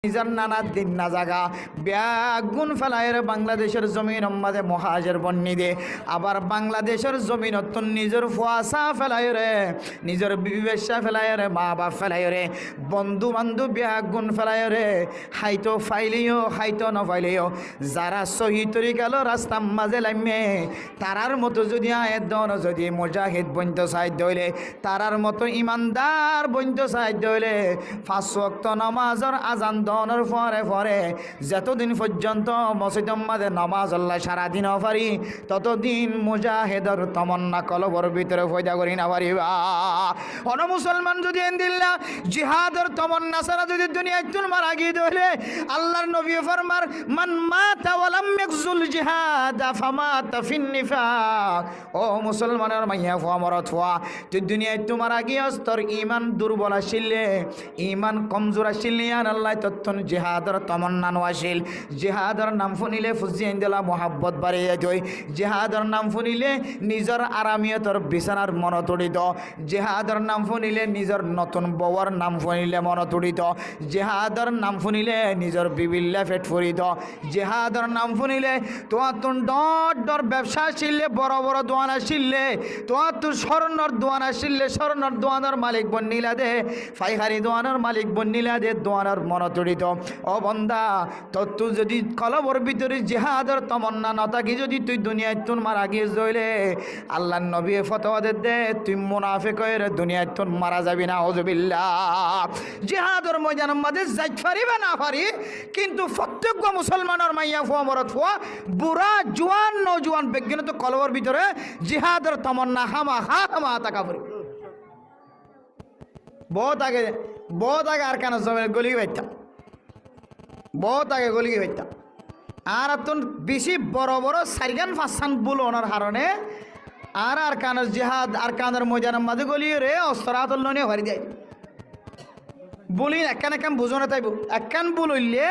নিজের নানা দিন না জাগা ব্যাগুন ফেলায়ের বাংলাদেশের জমিন মাঝে মহাজের বন্নি দে আবার বাংলাদেশের জমিন নিজের ফুয়াশা ফেলায় রে নিজের বিবেশা ফেলায় রে মা বাপ ফেলায় রে বন্ধু বান্ধব ব্যাগুন ফেলায় রে হাইতো ফাইলিও হাইতো নফাইলিও যারা সহি তরিকালো রাস্তা মাঝে লামে তারার মতো যদি আয়ের দন যদি মুজাহিদ বন্ত সাহায্য হইলে তারার মতো ইমানদার বন্ত সাহায্য হইলে 5 ওয়াক্ত নামাজের আজান দনের পরে পরে যতদিন পর্যন্ত মসজিদের মাঝে নামাজ আল্লাহ সারাদিন পারি ততদিন মুজাহিদের তমন্না কলবর ভিতরে ফয়দা করি না পারিবা। অন মুসলমান যদি এন্দিল্লা জিহাদের তমন্না সারা যদি দুনিয়ায় তুন মারা গিয়ে দইলে আল্লাহর নবী ফরমার মান মাতা ওয়ালাম ইয়াকজুল জিহাদ ফামাতা ফিন নিফাক। ও মুসলমানের মাইয়া ফুয়া মরত ফুয়া তুই দুনিয়ায় তোমার গিয়ে তোর ইমান দুর্বল আসিলে ইমান কমজোর আসিলে আর আল্লাহ তত্তন জিহাদের তমন্না নওয়াশিল জিহাদের নাম শুনিলে ফুজিয়ে দিলা মোহাব্বত বাড়িয়ে যাই জিহাদের নাম শুনিলে নিজের আরামিয়তর বিছানার মন তড়িত জিহাদের নাম শুনিলে নিজের নতুন বউর নাম শুনিলে মন তড়িত জিহাদের নাম শুনিলে নিজের বিবিল্লা পেট ফুরিত জিহাদের নাম শুনিলে তোমার তোর ডর ডর ব্যবসা আসিলে বড় বড় দোয়ান আসিলে তোমার তোর স্বর্ণর দোয়ান আসিলে স্বর্ণর দোয়ানের মালিক বন্নিলা দে ফাইহারি দোয়ানের মালিক বন্নিলা দে দোয়ানের মন তড়িত। ও বন্দা তুই যদি কলবর ভিতরে জিহাদের তমন্না নথাকি যদি তুই দুনিয়ায় তুন মারা গিয়ে জইলে আল্লাহ নবী ফতোয়া দে তুই মুনাফিক হয়ে দুনিয়ায় তুন মারা যাবি না আউযুবিল্লাহ। জিহাদের ময়দানের মাঝে যাইতে পারিবে না পারি কিন্তু প্রত্যেক মুসলমানের মাইয়া ফুয়া মরত ফুয়া বুড়া জোয়ান নজওয়ান বিজ্ঞান তো কলবর ভিতরে জিহাদের তমন্না হামা তাকা পড়ি বহুত আগে আর কেন জমে গলি বাইতাম বহুত আগে গলি বাইতাম আর তুন বেশি বড় বড় 4-5 বুল ওনার হারণে আর কানের জিহাদ আর কানের ময়দানের মাঝে গলিয়ে রে অস্ত্রাত নিয়ে ভরি যায় বলি একান বুঝো না তাইব একান বলইলে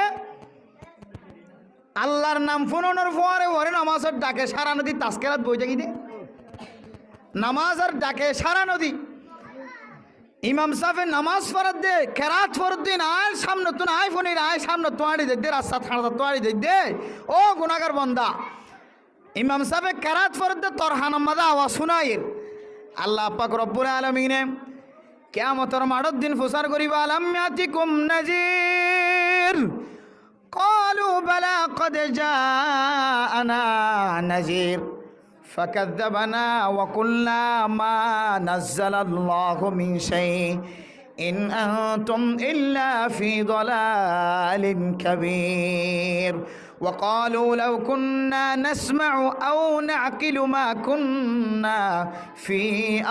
আল্লাহর নাম ফোনের পরে ওরে নামাজের ডাকে সারা নদী তাস্কেরাত বই থাকি দে নামাজের ডাকে সারা নদী ইমাম সাহেব নামাজ ফরত দে কেরাত ফরত দিন আয় সামনে তুন আয় ফোনের আয় সামনে তোয়ারি দে রাস্তা থানা তোয়ারি দে ও গুনাহগার বান্দা ইমাম সাহেব কেরাত ফরত দে তোর হানামাদা আওয়াজ শুনাইর আল্লাহ পাক রব্বুল আলামিনে কিয়ামতের মাঠের দিন ফুসার করিবা আলাম ইয়াতিকুম নাজির ক্বালু বালা ক্বাদ জাআনা নাজির فكذبنا وقلنا ما نزل الله من شيء إن أنتم إلا في ضلال كبير وقالوا لو كنا نسمع أو نعقل ما كنا في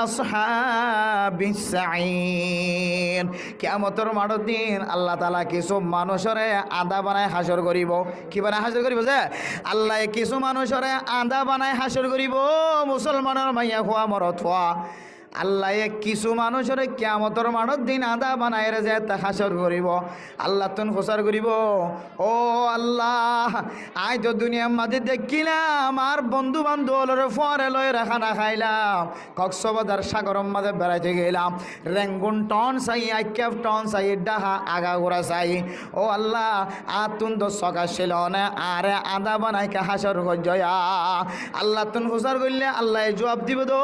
أصحاب السعير কিয়ামতের মাঠের দিন আল্লাহ তাআলা কিছু মানুষরে আদা বানায় হাসর করিব কি বানায় হাসর করিব যে আল্লাহ কিছু মানুষরে আদা বানায় হাসর করিব মুসলমানের মাইয়া খোয়া মরত খোয়া আল্লাহ কিছু মানুষের কিয়ামতের মাঠের দিন আদা বানায় যে হাসর করিব আল্লাহ তুন প্রচার করিব ও আল্লাহ আই তো দুনিয়ার মাঝে দেখিলাম আর বন্ধু বান্ধবের ফরে লয় রাখা না খাইলাম কক্সবাজার সাগরের মাঝে বেড়াইতে গেলাম রেঙ্গুন টন চাই আইক্যাপ টন চাই ডাহা আগা গোড়া চাই ও আল্লাহ আর তুন তো সকা ছিল না আরে আদা বানাইকে হাসর জয়া আল্লাহ তুন প্রচার করলে আল্লাহ জবাব দিব দো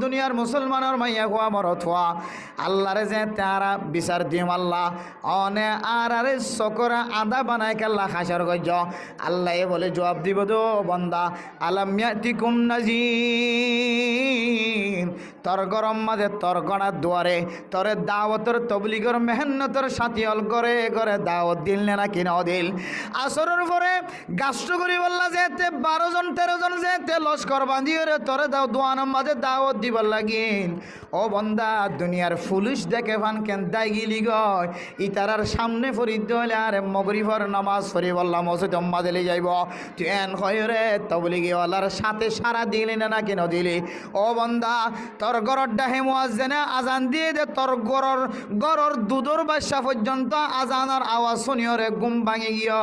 দুনিয়ার মুসলমান মাইয়া খোয়া মরত হওয়া আল্লাহরে যে তারা বিচার দিম আল্লাহ অনে আরে সকরা আদা বানায় কাল্লা হাসর গজ আল্লাহ বলে জবাব দিব দো বন্দা আলাম ইয়াতিকুম নাজির তোর গরম মাঝে তোর গড়ার দুয়ারে তোরে দাওয়াতের তবলিগর মেহনতর সাথী অল করে করে দাওয়াত দিল না কি না দিল আসরের পরে গাছটো করি বললা যেতে 12 জন 13 জন যেতে লস্কর বাঁধিয়ে রে তোরে দাও দোয়ানের মাঝে দাওয়াত দিবার লাগিন ও বন্দা দুনিয়ার পুলিশ দেখে ফান কেন দায় গিলি গয় ইতারার সামনে ফরিদ হলে আর মগরিবর নামাজ পড়ি বললাম মসজিদ মাদেলে যাইব তুই এন হয় রে তবলিগিওয়ালার সাথে সারা দিলি না কেন দিলি ও বন্দা তোর তোর গরর ডাহে মুয়াজ্জিনে আজান দিয়ে দে তোর গরর দুধর বাসা পর্যন্ত আজানের আওয়াজ শুনিয়রে ঘুম ভাঙি গিয়ে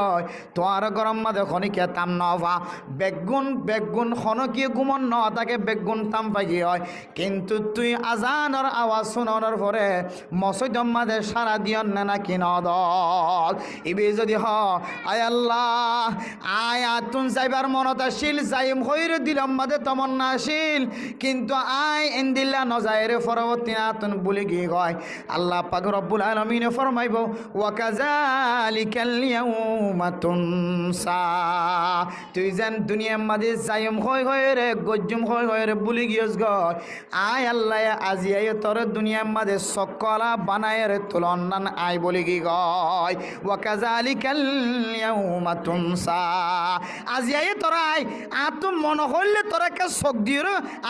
তোর গরম মাঝে খনিকে তাম নভা বেগুন খনকিয়ে ঘুমন ন তাকে বেগুন তাম পাই হয় কিন্তু তুই আজানের আওয়াজ শোনানোর পরে মসজিদের মাঝে সারা দিয়ন না কি নদল ইবি যদি হ আয় আল্লাহ আয় আতুন যাইবার মনত আসিল যাইম হইরে দিলাম মাঝে তমন্না আসিল কিন্তু আয় এন্দিল্লা নজায়ের পরবর্তী আতুন বলে গিয়ে গয় আল্লাহ পাক রব্বুল আলামিনে ফরমাইব ওয়া কাযালিকাল ইয়াউমা তুনসা তুই যেন দুনিয়ার মাঝে যাইম হই রে গজ্জুম হই রে বলে গিয়েস গয় আয় আল্লাহ আজি আয় তোর দুনিয়ার মাঝে সকলা বানায় রে তুলনান আয় বলে গি গয় ওয়া কাযালিকাল ইয়াউমা তুনসা আজি আয় তোরা আয় আতো মন হইলে তোরা কে শোক দিয়ে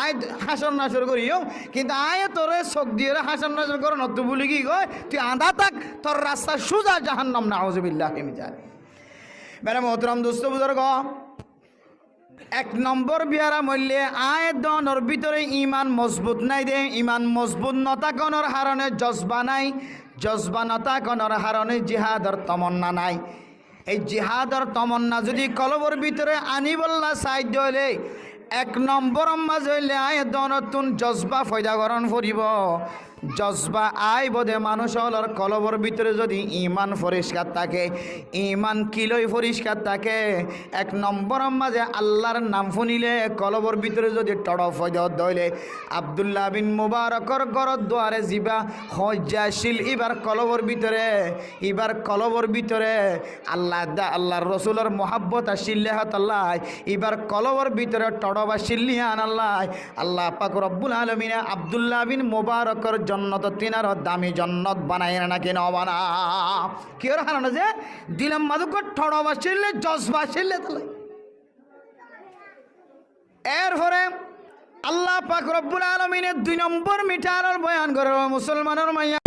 আয় হাসন নাসর করিও কিন্তু আয় তোরে শোক দিয়ে হাসন নাসর করো নতু বলে গি গয় তুই আধা থাক তোর রাস্তা সোজা জাহান্নাম নাউযুবিল্লাহি মিন যালিক মেরে মোহতরম দোস্ত বুজুর্গ এক নম্বর বিয়ারা মূল্যে আয় দনের ভিতরে ইমান মজবুত নাই দে ইমান মজবুত নতাকনের হারণে জজবা নাই জজবা নতাকনের হারণে জিহাদর তমন্না নাই এই জিহাদর তমন্না যদি কলবর ভিতরে আনিবল্লা সাহায্য হলে এক নম্বর মাঝ হইলে আয় দনতুন জজবা ফয়দাকরণ করিব জজবা আই বোধে মানুষ হলর কলবর ভিতরে যদি ইমান পরিষ্কার থাকে ইমান কিলই পরিষ্কার থাকে এক নম্বর মাঝে আল্লাহর নাম শুনিলে কলবর ভিতরে যদি টড়ফ হইলে আব্দুল্লাহ বিন মুবারকর গরর দুয়ারে যিবা হজ্জাশীল এবার কলবর ভিতরে আল্লাহর রসুলের মোহাব্বত আসিল্লে হতাল্লাহ এবার কলবর ভিতরে টড়ব আসিল্লি আনাল্লাহ আল্লাহ পাক রব্বুল আলামিনে আব্দুল্লাহ বিন মুবারকর জন্নত তিনার দামি জন্নত বানায় নাকি ন বানা কি হারানো যে দিলাম মাদুকর ঠড় বাসিলে জজ বাসিলে তাহলে এরপরে আল্লাহ পাক রব্বুল আলামিনের 2 নম্বর মিটারের বয়ান করে মুসলমানের মাইয়া